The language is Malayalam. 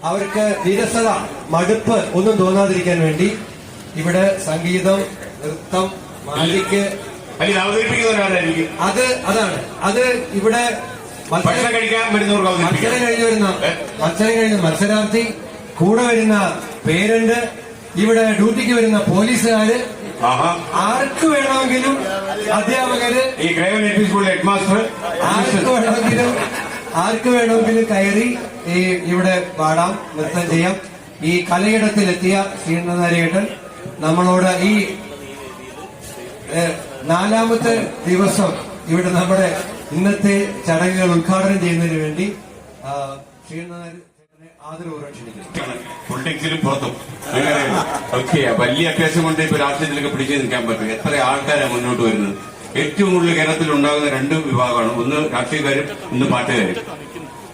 അവർക്ക് വിരസത, മടുപ്പ് ഒന്നും തോന്നാതിരിക്കാൻ വേണ്ടി ഇവിടെ സംഗീതം, നൃത്തം, മാലിക്ക് അവതരിപ്പിക്കുന്നവരായിരിക്കും. അതാണ് അത് ഇവിടെ മത്സരം കഴിഞ്ഞ മത്സരാർത്ഥി, കൂടെ വരുന്ന പേരന്റ്, ഇവിടെ ഡ്യൂട്ടിക്ക് വരുന്ന പോലീസുകാര്, ആർക്ക് വേണമെങ്കിലും, അധ്യാപകര്, ഈ ക്രൈവൻ എൽ പി സ്കൂളിലെ ഹെഡ് മാസ്റ്റർ, ആർക്ക് വേണമെങ്കിലും കയറി ഇവിടെ പാടാം, നൃത്തം ചെയ്യാം. ഈ കലയിടത്തിലെത്തിയ ശ്രീനാരായണൻ നമ്മളോട് ഈ 4ാമത്തെ ദിവസം ഇവിടെ നമ്മുടെ ഇന്നത്തെ ചടങ്ങുകൾ ഉദ്ഘാടനം ചെയ്യുന്നതിന് വേണ്ടി ശ്രീനാരായണനെ ആദരപൂർവ്വം ക്ഷണിക്കുന്നു. പൊളിറ്റിക്സിലും പുറത്തും ഓക്കെ. വലിയ അഭ്യാസം കൊണ്ട് ഇപ്പൊ രാഷ്ട്രീയത്തിലൊക്കെ പിടിച്ചു നിൽക്കാൻ പറ്റും. എത്ര ആൾക്കാരാണ് മുന്നോട്ട് വരുന്നത്. ഏറ്റവും കൂടുതൽ കേരളത്തിൽ ഉണ്ടാകുന്ന 2 വിഭാഗമാണ്. ഒന്ന് രാഷ്ട്രീയക്കാരും, ഒന്ന് പാട്ടുകാരും.